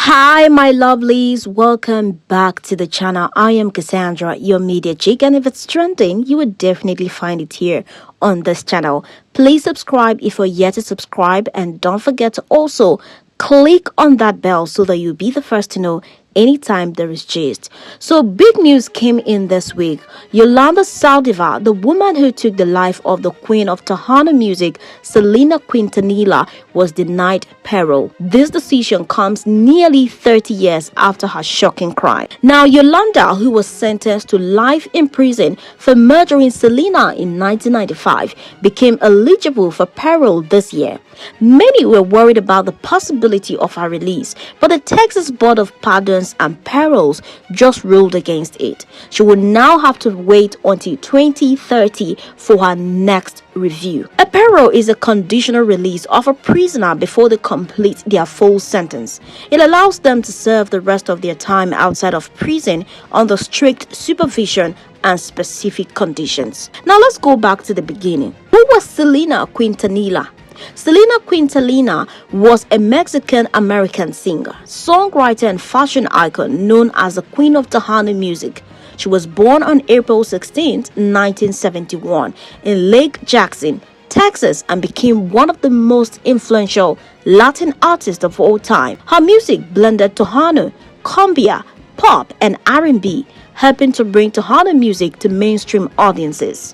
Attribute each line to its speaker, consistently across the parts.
Speaker 1: Hi, my lovelies. Welcome back to the channel. I am Cassandra, your media chick, and if it's trending, you would definitely find it here on this channel. Please subscribe if you're yet to subscribe, and don't forget to also click on that bell so that you'll be the first to know anytime there is gist. So big news came in this week. Yolanda Saldívar, the woman who took the life of the queen of Tejano music, Selena Quintanilla, was denied parole. This decision comes nearly 30 years after her shocking crime. Now, Yolanda, who was sentenced to life in prison for murdering Selena in 1995, became eligible for parole this year. Many were worried about the possibility of her release, but the Texas Board of Pardons and Paroles just ruled against it. She will now have to wait until 2030 for her next review. A parole is a conditional release of a prisoner before they complete their full sentence. It allows them to serve the rest of their time outside of prison under strict supervision and specific conditions. Now let's go back to the beginning. Who was Selena Quintanilla? Selena Quintanilla was a Mexican-American singer, songwriter, and fashion icon known as the Queen of Tejano music. She was born on April 16, 1971 in Lake Jackson, Texas, and became one of the most influential Latin artists of all time. Her music blended Tejano, cumbia, pop, and R&B, helping to bring Tejano music to mainstream audiences.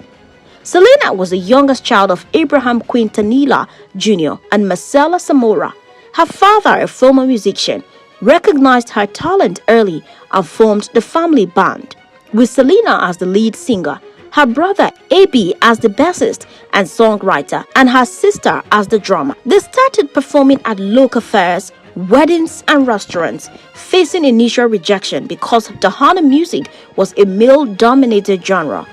Speaker 1: Selena was the youngest child of Abraham Quintanilla Jr. and Marcela Zamora. Her father, a former musician, recognized her talent early and formed the family band, with Selena as the lead singer, her brother AB as the bassist and songwriter, and her sister as the drummer. They started performing at local fairs, weddings, and restaurants, facing initial rejection because Tejano music was a male-dominated genre.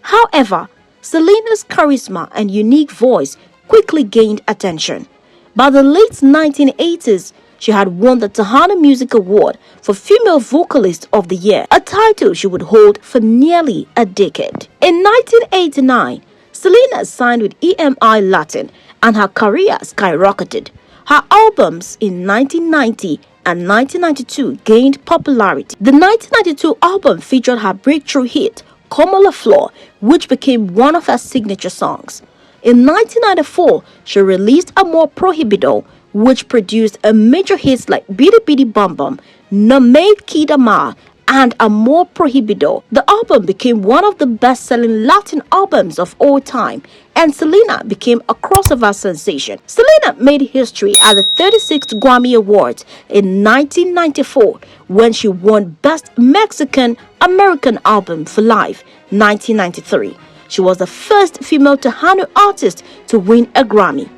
Speaker 1: However, Selena's charisma and unique voice quickly gained attention. By the late 1980s, she had won the Tejano Music Award for Female Vocalist of the Year, a title she would hold for nearly a decade. In 1989, Selena signed with EMI Latin and her career skyrocketed. Her albums in 1990 and 1992 gained popularity. The 1992 album featured her breakthrough hit, Como la Flor, which became one of her signature songs. In 1994, she released Amor Prohibido, which produced a major hits like Bidi Bidi Bum Bum, No Me Queda Mal, and Amor Prohibido. The album became one of the best-selling Latin albums of all time, and Selena became a crossover sensation. Selena made history at the 36th Grammy Awards in 1994 when she won Best Mexican-American Album for Life, 1993. She was the first female Tejano artist to win a Grammy.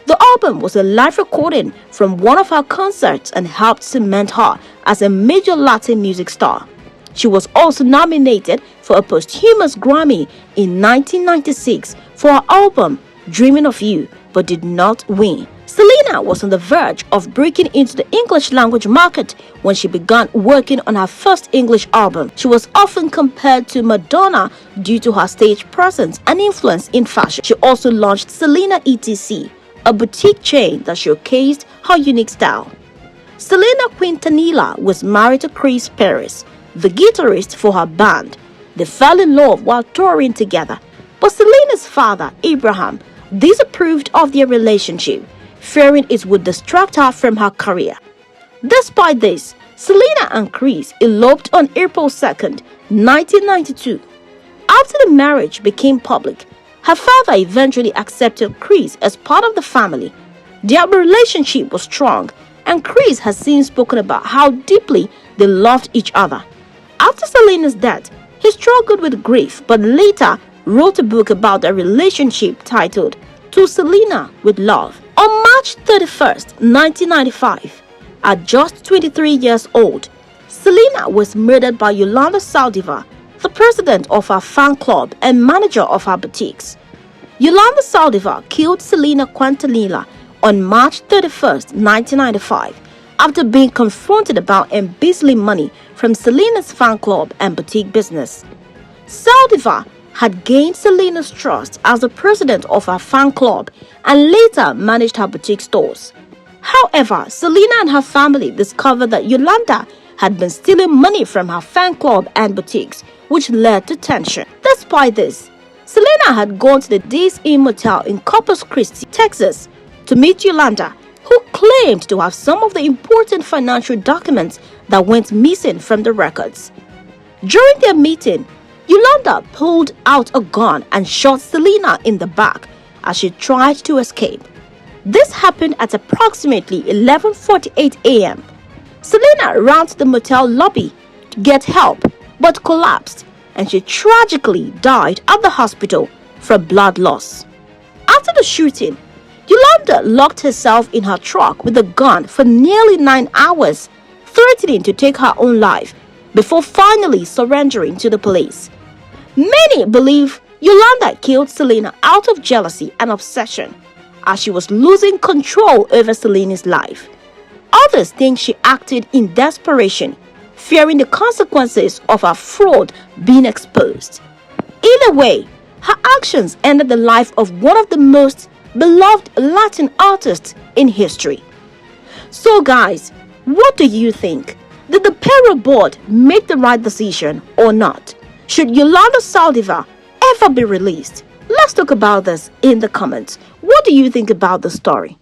Speaker 1: The album was a live recording from one of her concerts and helped cement her as a major Latin music star. She was also nominated for a posthumous Grammy in 1996 for her album Dreaming of You, but did not win. Selena was on the verge of breaking into the English language market when she began working on her first English album. She was often compared to Madonna due to her stage presence and influence in fashion. She also launched Selena ETC, a boutique chain that showcased her unique style. Selena Quintanilla was married to Chris Perez, the guitarist for her band. They fell in love while touring together, but Selena's father, Abraham, disapproved of their relationship, fearing it would distract her from her career. Despite this, Selena and Chris eloped on April 2nd, 1992. After the marriage became public, her father eventually accepted Chris as part of the family. Their relationship was strong, and Chris has since spoken about how deeply they loved each other. After Selena's death, he struggled with grief but later wrote a book about their relationship titled To Selena with Love. On March 31st, 1995, at just 23 years old, Selena was murdered by Yolanda Saldívar, the president of her fan club and manager of her boutiques. Yolanda Saldívar killed Selena Quintanilla on March 31st, 1995, after being confronted about embezzling money from Selena's fan club and boutique business. Saldívar had gained Selena's trust as the president of her fan club and later managed her boutique stores. However, Selena and her family discovered that Yolanda had been stealing money from her fan club and boutiques, which led to tension. Despite this, Selena had gone to the Days Inn Motel in Corpus Christi, Texas, to meet Yolanda, who claimed to have some of the important financial documents that went missing from the records. During their meeting, Yolanda pulled out a gun and shot Selena in the back as she tried to escape. This happened at approximately 11:48 a.m. Selena ran to the motel lobby to get help but collapsed, and she tragically died at the hospital from blood loss. After the shooting, Yolanda locked herself in her truck with a gun for nearly 9 hours, threatening to take her own life before finally surrendering to the police. Many believe Yolanda killed Selena out of jealousy and obsession, as she was losing control over Selena's life. Others think she acted in desperation, fearing the consequences of her fraud being exposed. Either way, her actions ended the life of one of the most beloved Latin artists in history. So guys, what do you think? Did the payroll board make the right decision or not? Should Yolanda Saldívar ever be released? Let's talk about this in the comments. What do you think about the story?